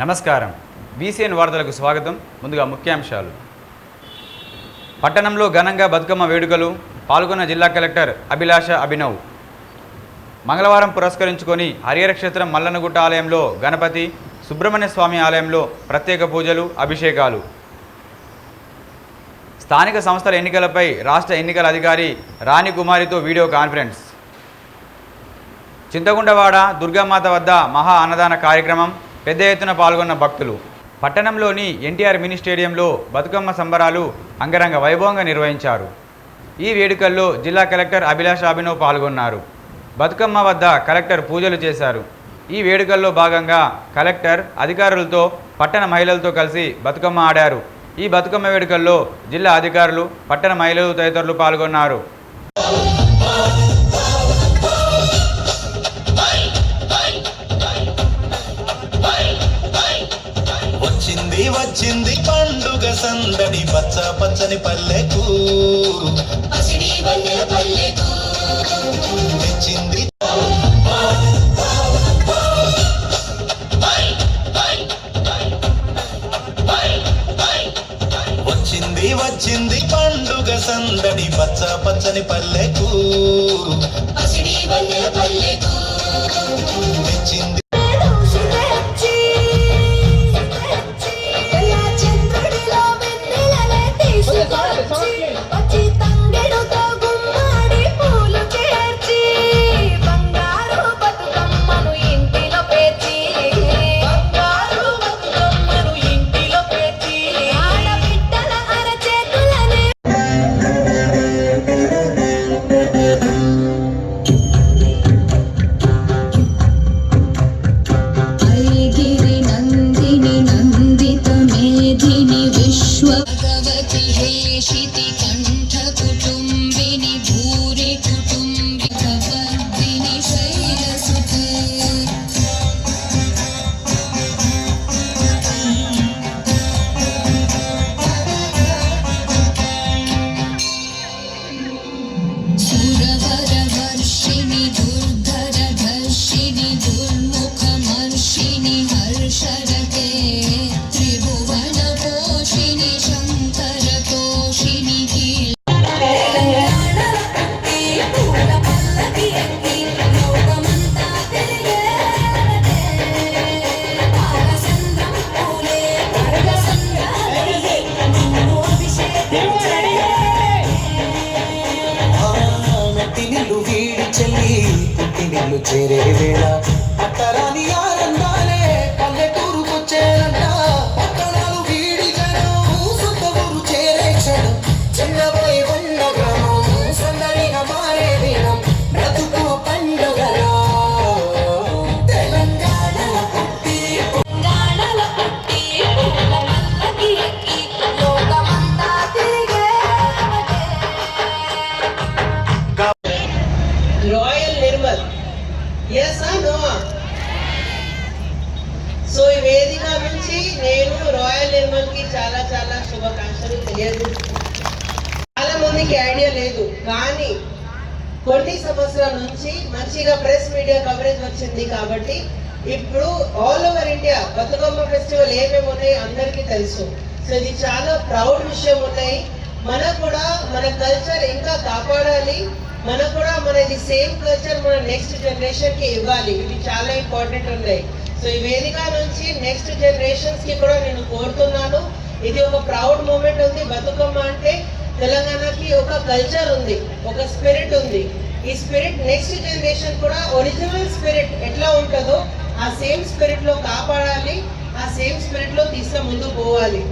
నమస్కారం. బీసీఎన్ వార్తలకు స్వాగతం. ముందుగా ముఖ్యాంశాలు. పట్టణంలో ఘనంగా బతుకమ్మ వేడుకలు. పాల్గొన్న జిల్లా కలెక్టర్ అభిలాష అభినవ్. మంగళవారం పురస్కరించుకొని హరిహర క్షేత్రం మల్లన్నగుట్ట ఆలయంలో గణపతి, సుబ్రహ్మణ్య స్వామి ఆలయంలో ప్రత్యేక పూజలు, అభిషేకాలు. స్థానిక సంస్థల ఎన్నికలపై రాష్ట్ర ఎన్నికల అధికారి రాణి కుమారితో వీడియో కాన్ఫరెన్స్. చింతగుండవాడ దుర్గామాత వద్ద మహా అన్నదాన కార్యక్రమం. పెద్ద ఎత్తున పాల్గొన్న భక్తులు. పట్టణంలోని ఎన్టీఆర్ మినీ స్టేడియంలో బతుకమ్మ సంబరాలు అంగరంగ వైభవంగా నిర్వహించారు. ఈ వేడుకల్లో జిల్లా కలెక్టర్ అభిలాష అభినవ్ పాల్గొన్నారు. బతుకమ్మ వద్ద కలెక్టర్ పూజలు చేశారు. ఈ వేడుకల్లో భాగంగా కలెక్టర్ అధికారులతో, పట్టణ మహిళలతో కలిసి బతుకమ్మ ఆడారు. ఈ బతుకమ్మ వేడుకల్లో జిల్లా అధికారులు, పట్టణ మహిళలు తదితరులు పాల్గొన్నారు. వచ్చింది పండుగ సందడి పచ్చ పచ్చని పల్లెకు తెచ్చింది వచ్చింది పండుగ సందడి పచ్చ పచ్చని పల్లెకు తెచ్చింది చేరే వేళ అత్తరాని ఆనందాలే పల్లెటూరుకొచ్చేనంట. పట్టణాలు వీడి జనం సొంత ఊరు చేరే క్షణం, చిన్నపోయి ఉన్న గ్రామం సందడిగా మారే దినం, బ్రతుకు పండుగలో తెలంగాణల పుట్టి రాయల్ నిర్మల్. సో ఈ వేదిక నుంచి నేను రాయల్ నిర్మల్ కి చాలా చాలా శుభాకాంక్షలు తెలియజేస్తున్నాను. చాలా మందికి ఐడియా లేదు, కానీ కొన్ని సంవత్సరాల నుంచి మంచిగా ప్రెస్ మీడియా కవరేజ్ వచ్చింది కాబట్టి ఇప్పుడు all over India Bathukamma festival ఏమేమి ఉన్నాయో అందరికీ తెలుసు. సో ఇది చాలా ప్రౌడ్ విషయం ఉన్నాయి. మనకు కూడా మన కల్చర్ ఇంకా కాపాడాలి, మనకు కూడా మనది సేమ్ కల్చర్ మన నెక్స్ట్ జనరేషన్ కి ఇవ్వాలి. ఇది చాలా ఇంపార్టెంట్ ఉన్నాయి. సో ఈ వేదిక నుంచి నెక్స్ట్ జనరేషన్స్ కి కూడా నేను కోరుతున్నాను, ఇది ఒక ప్రౌడ్ మూమెంట్ ఉంది. బతుకమ్మ అంటే తెలంగాణకి ఒక కల్చర్ ఉంది, ఒక స్పిరిట్ ఉంది. ఈ స్పిరిట్ నెక్స్ట్ జనరేషన్ కూడా ఒరిజినల్ స్పిరిట్ ఎట్లా ఉంటుందో ఆ సేమ్ స్పిరిట్ లో కాపాడాలి, ఆ సేమ్ స్పిరిట్ లో తీసుకు ముందు పోవాలి.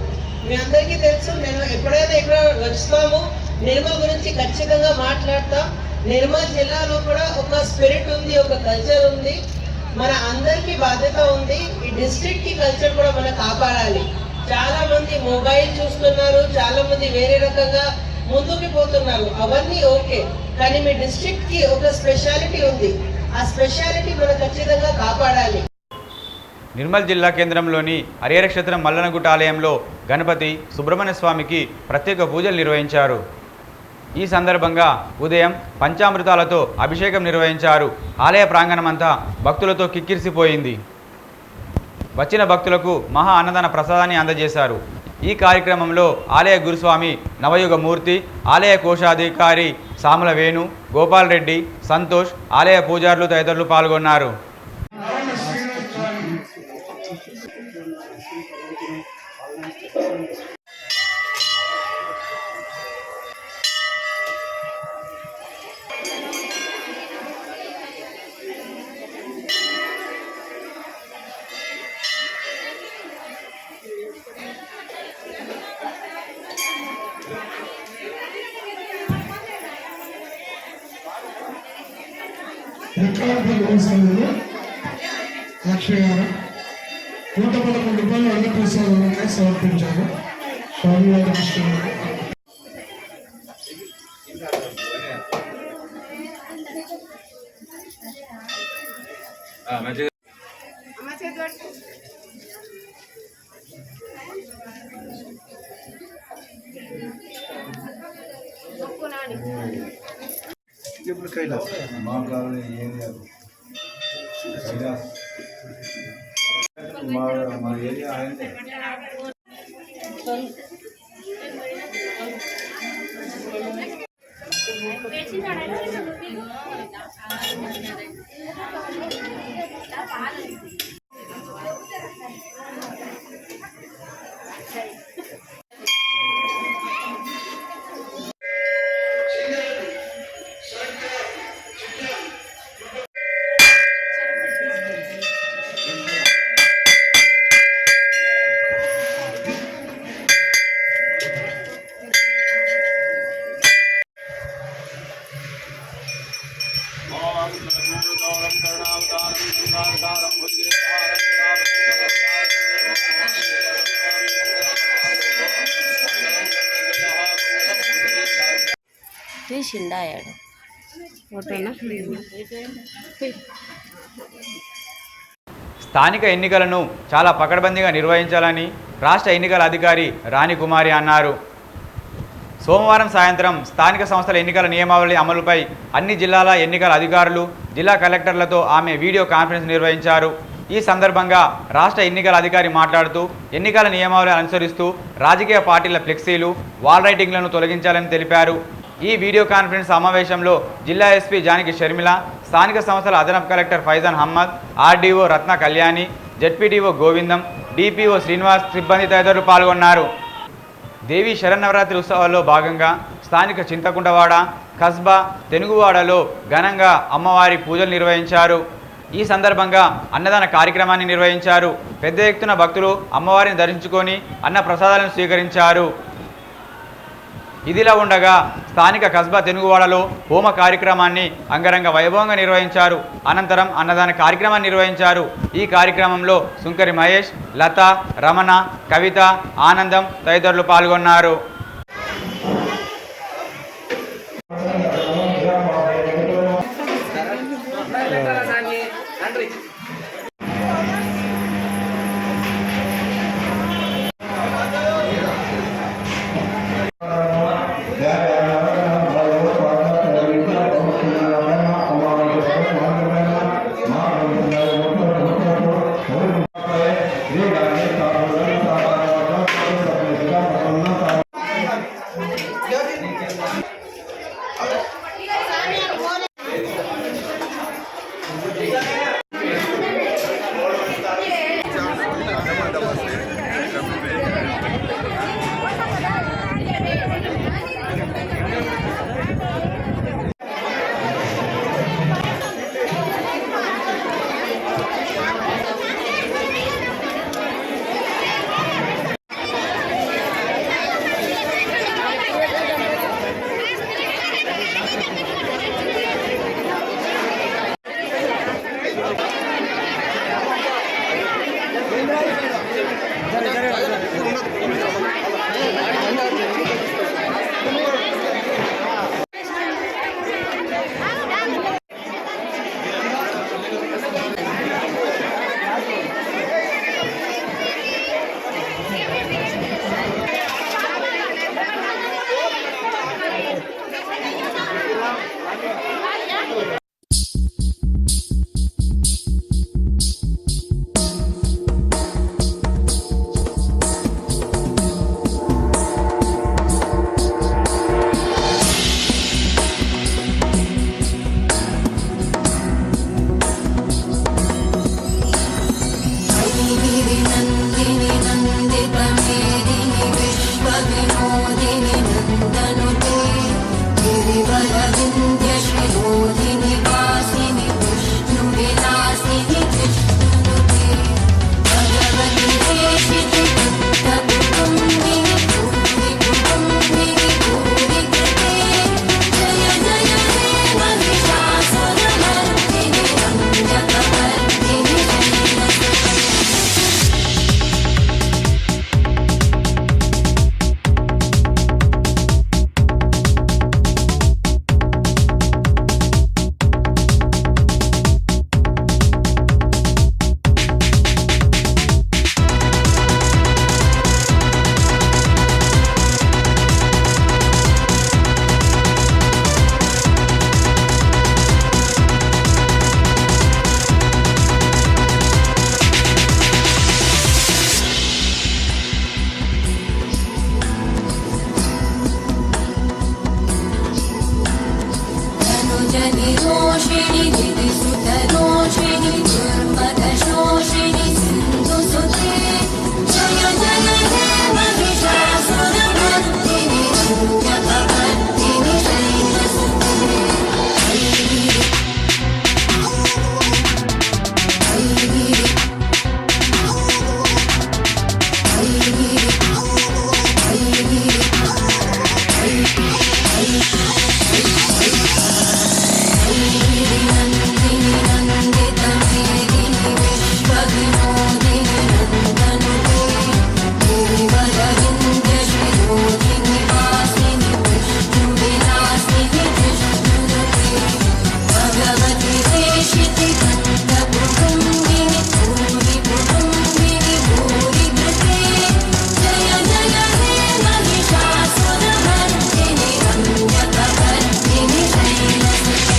మీ అందరికీ తెలుసు, నేను ఎప్పుడైనా ఇక్కడ వస్తాము నిర్మల్ గురించి ఖచ్చితంగా మాట్లాడతాం. నిర్మల్ జిల్లాలో కూడా ఒక స్పిరిట్ ఉంది, ఒక కల్చర్ ఉంది. మన అందరికీ బాధ్యత ఉంది, ఈ డిస్ట్రిక్ట్ కి కల్చర్ కూడా మనం కాపాడాలి. చాలా మంది మొబైల్ చూస్తున్నారు, చాలా మంది వేరే రకంగా ముందుకు పోతున్నారు, అవన్నీ ఓకే, కానీ మీ డిస్ట్రిక్ట్ కి ఒక స్పెషాలిటీ ఉంది, ఆ స్పెషాలిటీ మనం ఖచ్చితంగా కాపాడాలి. నిర్మల్ జిల్లా కేంద్రంలోని హరిహర క్షేత్రం మల్లన్నగుట్ట ఆలయంలో గణపతి, సుబ్రహ్మణ్య స్వామికి ప్రత్యేక పూజలు నిర్వహించారు. ఈ సందర్భంగా ఉదయం పంచామృతాలతో అభిషేకం నిర్వహించారు. ఆలయ ప్రాంగణమంతా భక్తులతో కిక్కిరిసిపోయింది. వచ్చిన భక్తులకు మహా అన్నదాన ప్రసాదాన్ని అందజేశారు. ఈ కార్యక్రమంలో ఆలయ గురుస్వామి నవయుగ మూర్తి, ఆలయ కోశాధికారి సాముల వేణు, గోపాల్ రెడ్డి, సంతోష్, ఆలయ పూజారులు తదితరులు పాల్గొన్నారు. లక్ష్మి గారు 111 రూపాయలు అన్న ప్రసాదాలను సమర్పించారు. స్వామివారి కృష్ణ ఇప్పుడు కైలాస్ మా కావాలి ఏరియా కైలాస్ మా ఏరియా ఆయనే తీసిండాయాడు స్థానిక ఎన్నికలను చాలా పకడ్బందీగా నిర్వహించాలని రాష్ట్ర ఎన్నికల అధికారి రాణి కుమారి అన్నారు. సోమవారం సాయంత్రం స్థానిక సంస్థల ఎన్నికల నియమావళి అమలుపై అన్ని జిల్లాల ఎన్నికల అధికారులు, జిల్లా కలెక్టర్లతో ఆమె వీడియో కాన్ఫరెన్స్ నిర్వహించారు. ఈ సందర్భంగా రాష్ట్ర ఎన్నికల అధికారి మాట్లాడుతూ ఎన్నికల నియమావళి అనుసరిస్తూ రాజకీయ పార్టీల ఫ్లెక్సీలు, వాల్ రైటింగ్లను తొలగించాలని తెలిపారు. ఈ వీడియో కాన్ఫరెన్స్ సమావేశంలో జిల్లా ఎస్పీ జానకి షర్మిల, స్థానిక సంస్థల అదనపు కలెక్టర్ ఫైజాన్ అహ్మద్, ఆర్డీఓ రత్న కళ్యాణి, జెడ్పీటీఓ గోవిందం, డిపిఓ శ్రీనివాస్ సిబ్బంది తదితరులు పాల్గొన్నారు. దేవి శరన్నవరాత్రి ఉత్సవాల్లో భాగంగా స్థానిక చింతకుంటవాడ, కస్బా, తెనుగువాడలో ఘనంగా అమ్మవారి పూజలు నిర్వహించారు. ఈ సందర్భంగా అన్నదాన కార్యక్రమాన్ని నిర్వహించారు. పెద్ద ఎత్తున భక్తులు అమ్మవారిని దర్శించుకొని అన్న ప్రసాదాలను స్వీకరించారు. ఇదిలా ఉండగా స్థానిక కస్బా తెనుగువాడలో హోమ కార్యక్రమాన్ని అంగరంగ వైభవంగా నిర్వహించారు. అనంతరం అన్నదాన కార్యక్రమాన్ని నిర్వహించారు. ఈ కార్యక్రమంలో సుంకరి మహేష్, లత, రమణ, కవిత, ఆనందం తదితరులు పాల్గొన్నారు. विन्ध्यशिरोधिनिवासिनि विष्णुविलासिनि कृष्णनुते भगवति देशिति भक्तकुटुम्बिनि भूरि कुटुम्बिनि भूरि कृते जय जय हे महिषासुरमर्दिनि रञ्जकवर्धिनि शैलसुते रोषिणि दिदिसुतरोषिणि दुर्मदशोषिणि सिन्धुसुते जय जय हे महिषासुरमर्दिनि रञ्जकवर्धिनि शैलसुते नन्दिनि नन्दितमेदिनि विश्वविनोदिनि नन्दनुते गिरिवरविन्ध्यशिरोधिनि वासिनि विष्णुविलासिनि कृष्णनुते भगवति देशिति भक्तकुटुम्बिनि भूरि कुटुम्बिनि भूरि कृते जय जय हे महिषासुरमर्दिनि रञ्जकवर्धिनि शैलसुते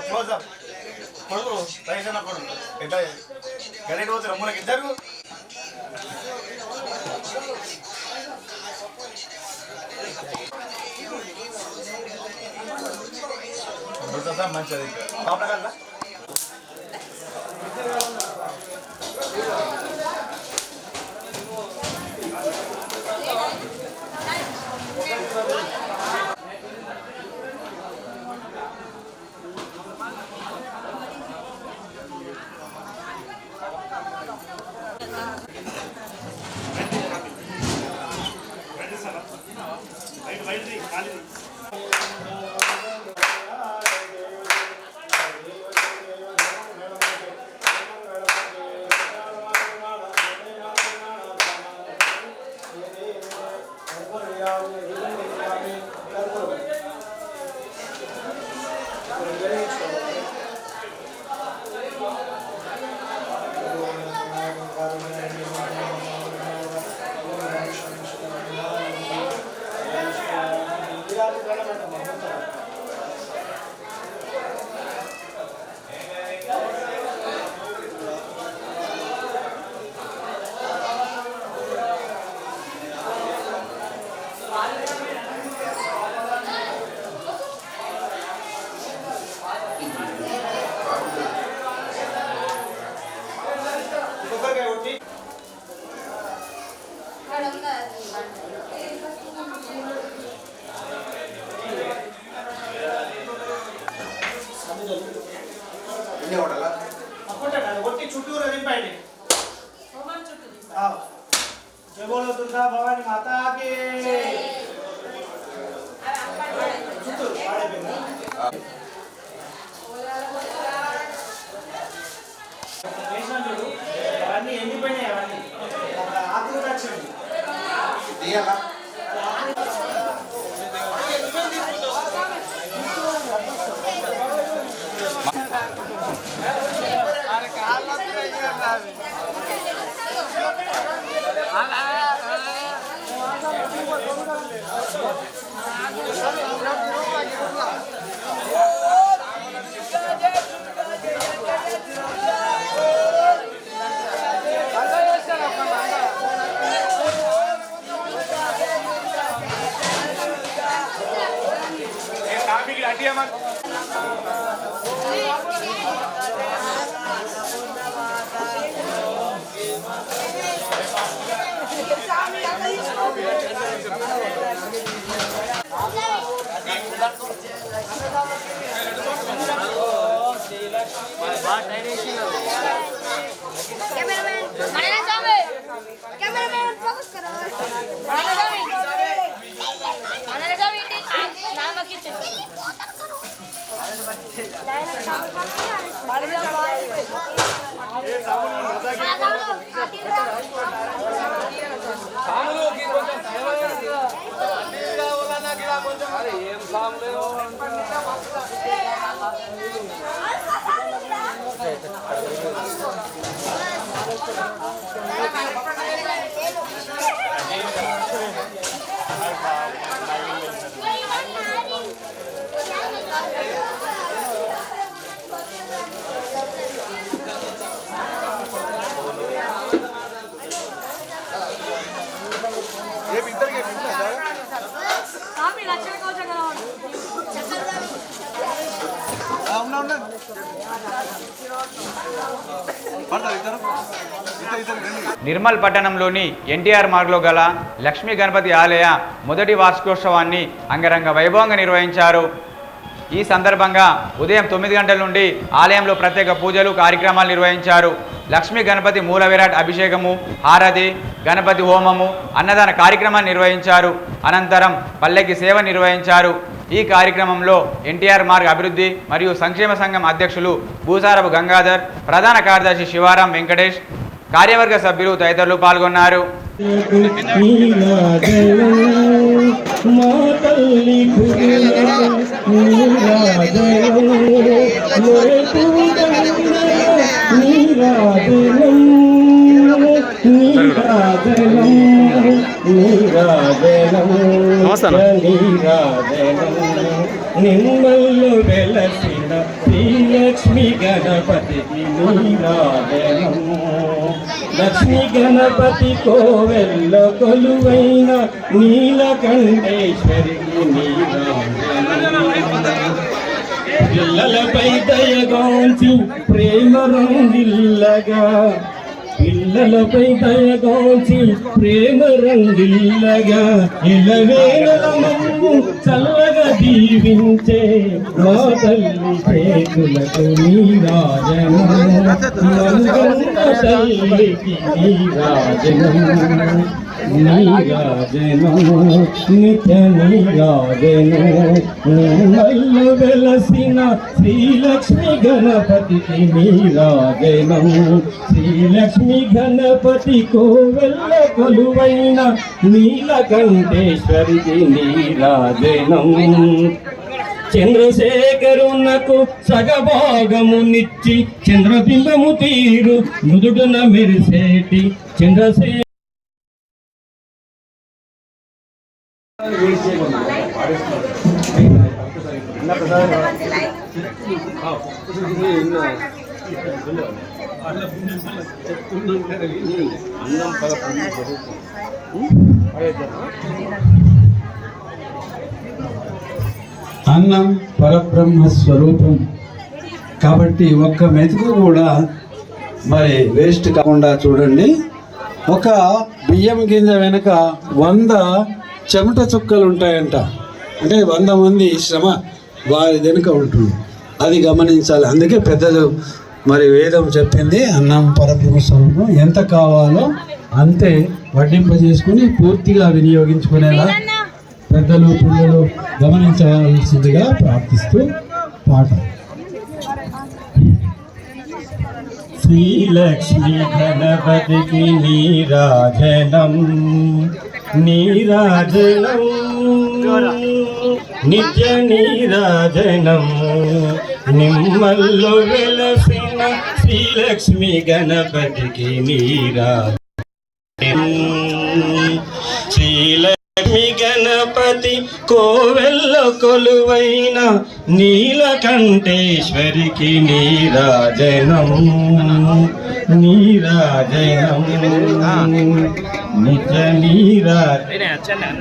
క్లోజ్ అప్ కొడుకు రైసన్న కొడుకు ఎట్లా గణేట్ పోతారు మనకి ఇద్దరు మంచిది పాపడ కదా ఒట్టి చుట్టూరు దింపండి. జై బోలో దుర్గా భవాని మాతాకి. చుట్టూరు పాడైపోయిందా? చూడు అవన్నీ ఎండిపోయినాయి. అవన్నీ ఆకులు వచ్చింది. నిర్మల్ పట్టణంలోని ఎన్టీఆర్ మార్గ్లో గల లక్ష్మీ గణపతి ఆలయ మొదటి వార్షికోత్సవాన్ని అంగరంగ వైభవంగా నిర్వహించారు. ఈ సందర్భంగా ఉదయం 9 గంటల నుండి ఆలయంలో ప్రత్యేక పూజలు కార్యక్రమాలు నిర్వహించారు. లక్ష్మీ గణపతి మూల విరాట్ అభిషేకము, హారతి, గణపతి హోమము, అన్నదాన కార్యక్రమాన్ని నిర్వహించారు. అనంతరం పల్లెకి సేవ నిర్వహించారు. ఈ కార్యక్రమంలో ఎన్టీఆర్ మార్గ్ అభివృద్ధి మరియు సంక్షేమ సంఘం అధ్యక్షులు భూసారపు గంగాధర్, ప్రధాన కార్యదర్శి శివారాం వెంకటేష్, కార్యవర్గ సభ్యులు తదితరులు పాల్గొన్నారు. నిమ్మల్లు వెలసిన శ్రీలక్ష్మి గణపతికి నీరాజనం. లక్ష్మీ గణపతి కోవెల్ల కొలువైన నీలకంఠేశ్వరికి నీరాజనం. పిల్లలపై దయగాంచి ప్రేమ రంగిల్లగా, పిల్లలపై దయగాంచి ప్రేమ రంగిల్లగా, ఇలవేళము చల్లగా దీవించే మా తల్లి చేతులకు నీరాజనం. మంగళ తల్లికి నీరాజనం, నీరాజనం, నిత్య నీరాజనం. నిమ్మల్ల వెలసిన శ్రీలక్ష్మి గణపతికి నీరాజనం. శ్రీలక్ష్మి గణపతి కోవెల్ల కొలువైన నీలకంఠేశ్వరికి నీరాజనం. చంద్రశేఖరునకు సగభాగమునిచ్చి చంద్రబింబము తీరు నుదుడున మెరిసేటి చంద్రశేఖర్ అన్నం పరబ్రహ్మ స్వరూపం కాబట్టి ఒక్క మెతుకు కూడా మరి వేస్ట్ కాకుండా చూడండి. ఒక బియ్యం గింజ వెనుక 100 చెమట చుక్కలు ఉంటాయంట. అంటే 100 మంది శ్రమ వారి వెనుక ఉంటుంది. అది గమనించాలి. అందుకే పెద్దలు మరి వేదం చెప్పింది అన్నం పరబ్రహ్మ స్వరూపం, ఎంత కావాలో అంతే వడ్డింపజేసుకుని పూర్తిగా వినియోగించుకునేలా పెద్దలు పిల్లలు గమనించవలసిందిగా ప్రార్థిస్తూ పాట. శ్రీలక్ష్మీ గణపతికి నీరాజనం నీరాజనం నిత్య నీరాజనం నిమ్మల్లో వెలసిన శ్రీలక్ష్మీ గణపతికి నీరాజనం. శ్రీలక్ష్మీ గణపతి కోవెల్ల కొలువైన నీలకంఠేశ్వరికి నీరాజనం నీరాజనం నిత్య నీరాజనం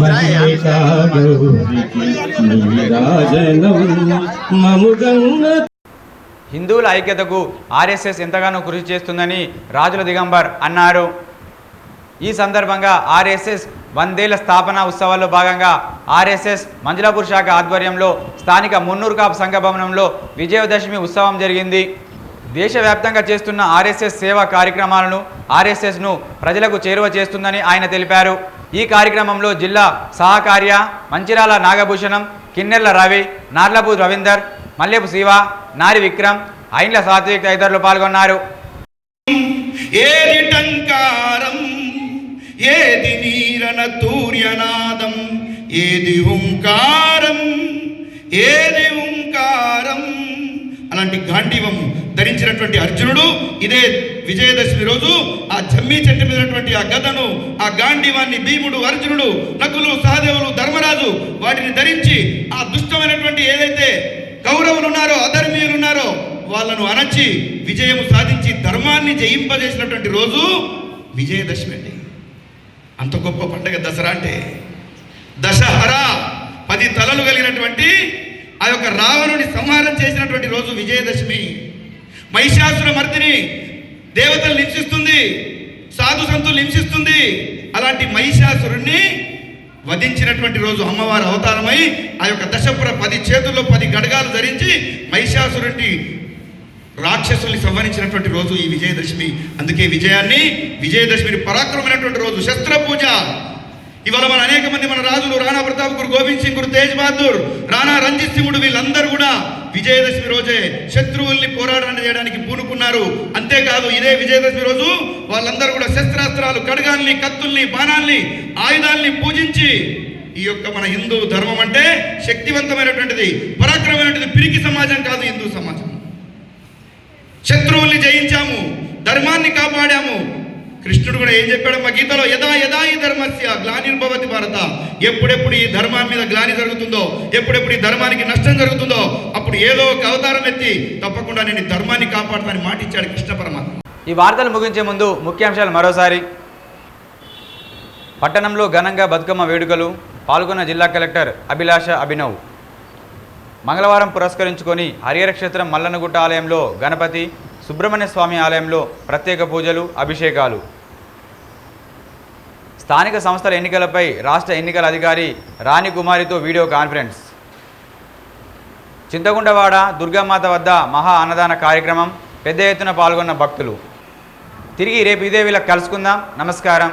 నీరాజనం మముగన్న. హిందువుల ఐక్యతకు ఆర్ఎస్ఎస్ ఎంతగానో కృషి చేస్తుందని రాజుల దిగంబర్ అన్నారు. ఈ సందర్భంగా ఆర్ఎస్ఎస్ 100 స్థాపన ఉత్సవాల్లో భాగంగా ఆర్ఎస్ఎస్ మంజులాపూర్ శాఖ ఆధ్వర్యంలో స్థానిక మున్నూరు కాపు సంఘ భవనంలో విజయదశమి ఉత్సవం జరిగింది. దేశవ్యాప్తంగా చేస్తున్న ఆర్ఎస్ఎస్ సేవా కార్యక్రమాలను ఆర్ఎస్ఎస్ను ప్రజలకు చేరువ చేస్తుందని ఆయన తెలిపారు. ఈ కార్యక్రమంలో జిల్లా సహకార్య మంచిరాల నాగభూషణం, కిన్నెర్ల రవి, నార్లపూ రవీందర్, మల్లెపు శివ, నారి విక్రమ్, ఐండ్ల సాత్విక్ తదితరులు పాల్గొన్నారు. ఏది టంకారం ఏది నీరన తూర్యనాదం ఏది ఓంకారం ఏది ఓంకారం. అలాంటి గాంధీవం ధరించినటువంటి అర్జునుడు ఇదే విజయదశమి రోజు ఆ జమ్మి చెట్టు మీదటువంటి ఆ గదను, ఆ గాంధీవాన్ని భీముడు, అర్జునుడు, నకులు, సహదేవులు, ధర్మరాజు వాటిని ధరించి ఆ దుష్టమైనటువంటి ఏదైతే కౌరవులు ఉన్నారో, అధర్మీయులు ఉన్నారో వాళ్ళను అణచి విజయం సాధించి ధర్మాన్ని జయింపజేసినటువంటి రోజు విజయదశమి అండి. అంత గొప్ప పండుగ దసరా అంటే. దశహరా 10 తలలు కలిగినటువంటి ఆ యొక్క రావణుని సంహారం చేసినటువంటి రోజు విజయదశమి. మహిషాసుర మర్దిని దేవతలు హింసిస్తుంది, సాధు సంతులు హింసిస్తుంది. అలాంటి మహిషాసురుణ్ణి వధించినటువంటి రోజు అమ్మవారి అవతారమై ఆ యొక్క దశపుర 10 చేతుల్లో 10 గడగాలు ధరించి మహిషాసురుడిని రాక్షసుల్ని సంహరించినటువంటి రోజు ఈ విజయదశమి. అందుకే విజయదశమిని పరాక్రమైనటువంటి రోజు. శస్త్ర పూజ. ఇవాళ మన అనేక మంది మన రాజులు, రాణా ప్రతాప్ గురు, గోవింద్ సింగ్ గురు, తేజ్ బహదూర్, రాణా రంజిత్ సింగుడు వీళ్ళందరూ కూడా విజయదశమి రోజే శత్రువుల్ని పోరాటాన్ని చేయడానికి పూనుకున్నారు. అంతేకాదు ఇదే విజయదశమి రోజు వాళ్ళందరూ కూడా శస్త్రాస్త్రాలు, ఖడ్గాల్ని, కత్తుల్ని, బాణాల్ని, ఆయుధాల్ని పూజించి ఈ యొక్క మన హిందూ ధర్మం అంటే శక్తివంతమైనటువంటిది, పరాక్రమైనటువంటిది, పిరికి సమాజం కాదు హిందూ సమాజం. శత్రువుల్ని జయించాము, ధర్మాన్ని కాపాడాము. కృష్ణుడు కూడా ఏం చెప్పాడమ్మా గీతలో, యదా యదా ఈ ధర్మస్య గ్లానిర్భవతి భారత. ఎప్పుడెప్పుడు ఈ ధర్మం మీద గ్లాని జరుగుతుందో, ఎప్పుడెప్పుడు ఈ ధర్మానికి నష్టం జరుగుతుందో అప్పుడు ఏదో ఒక అవతారం ఎత్తి తప్పకుండా నేను ధర్మాన్ని కాపాడుతానని మాట ఇచ్చాడు కృష్ణ పరమాత్మ. ఈ వార్తలు ముగించే ముందు ముఖ్యాంశాలు మరోసారి. పట్టణంలో ఘనంగా బతుకమ్మ వేడుకలు, పాల్గొన్న జిల్లా కలెక్టర్ అభిలాష అభినవ్. మంగళవారం పురస్కరించుకొని హరిహర క్షేత్రం మల్లన్నగుట్ట ఆలయంలో గణపతి, సుబ్రహ్మణ్య స్వామి ఆలయంలో ప్రత్యేక పూజలు, అభిషేకాలు. స్థానిక సంస్థల ఎన్నికలపై రాష్ట్ర ఎన్నికల అధికారి రాణి కుమారితో వీడియో కాన్ఫరెన్స్. చింతగుండవాడ దుర్గామాత వద్ద మహా అన్నదాన కార్యక్రమం, పెద్ద ఎత్తున పాల్గొన్న భక్తులు. తిరిగి రేపు ఇదే వేళ కలుసుకుందాం. నమస్కారం.